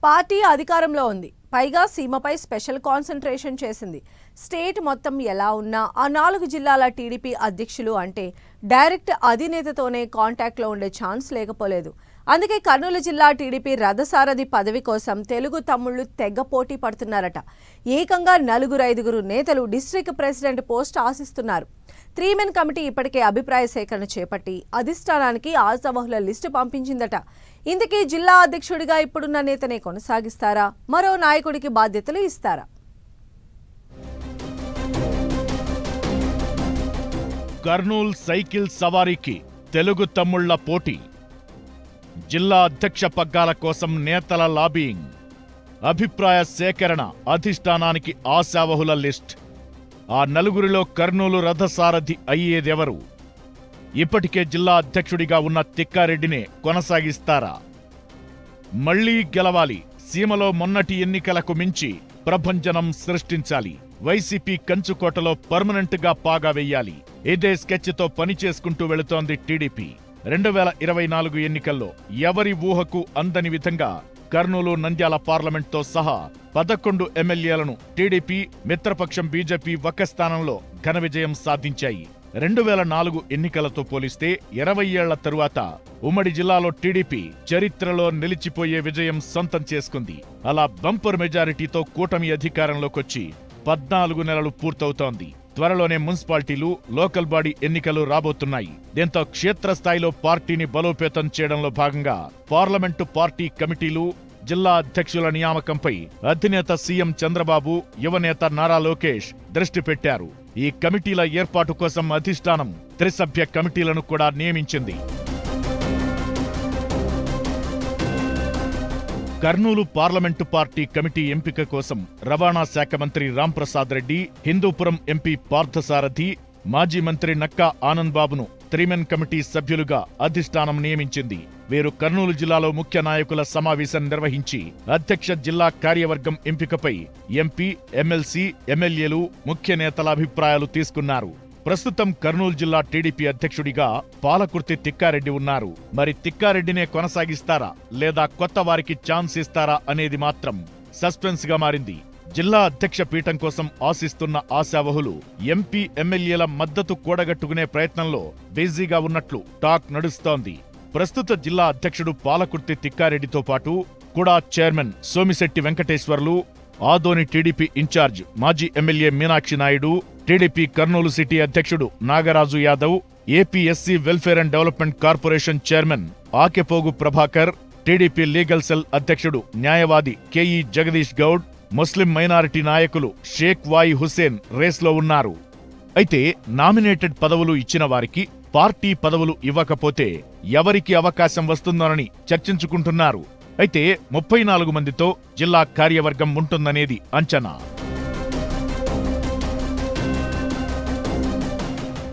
Party అధికారంలో ఉంది. పైగా సీమపై స్పెషల్ కాన్సంట్రేషన్ చేసింది. స్టేట్ మొత్తం ఎలా ఉన్నా ఆ 4 జిల్లాల టీడీపీ అధ్యక్షులు అంటే డైరెక్ట్ అధినేతతోనే కాంటాక్ట్లో ఉండే ఛాన్స్ లేకపోలేదు. అందుకే కర్నూలు జిల్లా టీడీపీ రథసారథి పదవి కోసం తెలుగు తమ్ముళ్లు తెగ పోటీ పడుతున్నారట. ఏకంగా 4-5 నేతలు డిస్ట్రిక్ట్ ప్రెసిడెంట్ పోస్ట్ ఆశిస్తున్నారు. 3 మెన్ కమిటీ ఇప్పటికే అభిప్రాయ సేకరణ చేపట్టి అధిష్టానానికి ఆశావహుల లిస్టు పంపించిందట. ఇందుకే జిల్లా అధ్యక్షుడిగా ఇప్పుడున్న నేతనే కొనసాగిస్తారా, మరో నాయకుడికి బాధ్యతలు ఇస్తారా? కర్నూలు సైకిల్ సవారీకి తెలుగు తమ్ముళ్ల పోటీ. జిల్లా అధ్యక్ష పగ్గాల కోసం నేతల లాబియింగ్, అభిప్రాయ సేకరణ, అధిష్టానానికి ఆశావహుల లిస్ట్. ఆ 4 కర్నూలు రథసారథి అయ్యేదెవరు? ఇప్పటికే జిల్లా అధ్యక్షుడిగా ఉన్న తిక్కారెడ్డినే కొనసాగిస్తారా? మళ్లీ గెలవాలి, సీమలో మొన్నటి ఎన్నికలకు మించి ప్రభంజనం సృష్టించాలి, వైసీపీ కంచుకోటలో పర్మనెంట్ గా పాగా వెయ్యాలి. ఇదే స్కెచ్తో పనిచేసుకుంటూ వెళుతోంది టీడీపీ. 2024 ఎన్నికల్లో ఎవరి ఊహకు అందని విధంగా కర్నూలు, నంద్యాల పార్లమెంట్తో సహా 11 ఎమ్మెల్యేలను టీడీపీ, మిత్రపక్షం బీజేపీ ఒక్క స్థానంలో ఘన విజయం సాధించాయి. 2004 ఎన్నికలతో పోలిస్తే 20 ఏళ్ల తరువాత ఉమ్మడి జిల్లాలో టీడీపీ చరిత్రలో నిలిచిపోయే విజయం సొంతం చేసుకుంది. అలా బంపర్ మెజారిటీతో కూటమి అధికారంలోకొచ్చి 14 నెలలు పూర్తవుతోంది. త్వరలోనే మున్సిపాలిటీలు, లోకల్ బాడీ ఎన్నికలు రాబోతున్నాయి. దీంతో క్షేత్రస్థాయిలో పార్టీని బలోపేతం చేయడంలో భాగంగా పార్లమెంటు పార్టీ కమిటీలు, జిల్లా అధ్యక్షుల నియామకంపై అధినేత సీఎం చంద్రబాబు, యువనేత నారా లోకేష్ దృష్టి పెట్టారు. ఈ కమిటీల ఏర్పాటు కోసం అధిష్టానం 3 సభ్య కమిటీలను కూడా నియమించింది. కర్నూలు పార్లమెంటు పార్టీ కమిటీ ఎంపిక కోసం రవాణా శాఖ మంత్రి రాంప్రసాద్ రెడ్డి, హిందూపురం ఎంపీ పార్థసారథి, మాజీ మంత్రి నక్కా ఆనంద్ బాబును 3 మెన్ కమిటీ సభ్యులుగా అధిష్టానం నియమించింది. వీరు కర్నూలు జిల్లాలో ముఖ్య నాయకుల సమావేశం నిర్వహించి అధ్యక్ష జిల్లా కార్యవర్గం ఎంపికపై ఎంపీ, ఎమ్మెల్సీ, ఎమ్మెల్యేలు, ముఖ్య నేతల అభిప్రాయాలు తీసుకున్నారు. ప్రస్తుతం కర్నూలు జిల్లా టీడీపీ అధ్యక్షుడిగా పాలకుర్తి తిక్కారెడ్డి ఉన్నారు. మరి తిక్కారెడ్డినే కొనసాగిస్తారా లేదా కొత్త వారికి ఛాన్స్ ఇస్తారా అనేది మాత్రం సస్పెన్స్ గా మారింది. జిల్లా అధ్యక్ష పీఠం కోసం ఆశిస్తున్న ఆశావహులు ఎంపీ, ఎమ్మెల్యేల మద్దతు కూడగట్టుకునే ప్రయత్నంలో బిజీగా ఉన్నట్లు టాక్ నడుస్తోంది. ప్రస్తుత జిల్లా అధ్యక్షుడు పాలకుర్తి తిక్కారెడ్డితో పాటు కుడా chairman Somisetty Venkateswarlu, Adoni TDP in charge మాజీ MLA Meenakshi Naidu, TDP Kurnool city అధ్యక్షుడు Nagaraju Yadav, AP SC welfare and development corporation chairman Akepogu Prabhakar, TDP legal cell అధ్యక్షుడు న్యాయవాది కేఈ జగదీష్ గౌడ్, ముస్లిం మైనారిటీ నాయకులు షేక్ వాయి హుసేన్ రేస్లో ఉన్నారు. అయితే నామినేటెడ్ పదవులు ఇచ్చిన వారికి పార్టీ పదవులు ఇవ్వకపోతే ఎవరికి అవకాశం వస్తుందోనని చర్చించుకుంటున్నారు. అయితే 34 మందితో జిల్లా కార్యవర్గం ఉంటుందనేది అంచనా.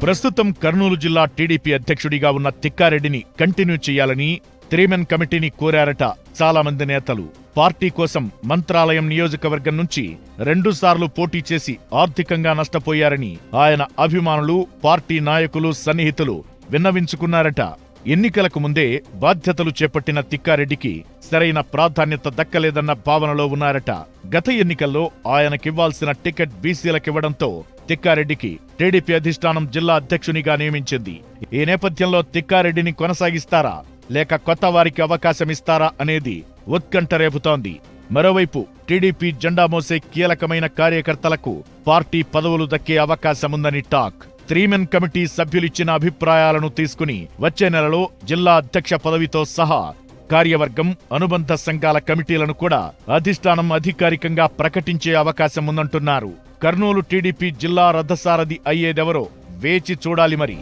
ప్రస్తుతం కర్నూలు జిల్లా టీడీపీ అధ్యక్షుడిగా ఉన్న తిక్కారెడ్డిని కంటిన్యూ చేయాలని 3 మెన్ కమిటీని కోరారట చాలా మంది నేతలు. పార్టీ కోసం మంత్రాలయం నియోజకవర్గం నుంచి 2 సార్లు పోటీ చేసి ఆర్థికంగా నష్టపోయారని ఆయన అభిమానులు, పార్టీ నాయకులు, సన్నిహితులు విన్నవించుకున్నారట. ఎన్నికలకు ముందే బాధ్యతలు చేపట్టిన తిక్కారెడ్డికి సరైన ప్రాధాన్యత దక్కలేదన్న భావనలో ఉన్నారట. గత ఎన్నికల్లో ఆయనకివ్వాల్సిన టికెట్ బీసీలకివ్వడంతో తిక్కారెడ్డికి టీడీపీ అధిష్టానం జిల్లా అధ్యక్షునిగా నియమించింది. ఈ నేపథ్యంలో తిక్కారెడ్డిని కొనసాగిస్తారా లేక కొత్త వారికి అవకాశమిస్తారా అనేది ఉత్కంఠ రేపుతోంది. మరోవైపు టీడీపీ జెండా మోసే కీలకమైన కార్యకర్తలకు పార్టీ పదవులు దక్కే అవకాశముందని టాక్. 3 మెన్ కమిటీ సభ్యులిచ్చిన అభిప్రాయాలను తీసుకుని వచ్చే నెలలో జిల్లా అధ్యక్ష పదవితో సహా కార్యవర్గం, అనుబంధ సంఘాల కమిటీలను కూడా అధిష్టానం అధికారికంగా ప్రకటించే అవకాశం ఉందంటున్నారు. కర్నూలు టీడీపీ జిల్లా రథసారథి అయ్యేదెవరో వేచి చూడాలి మరి.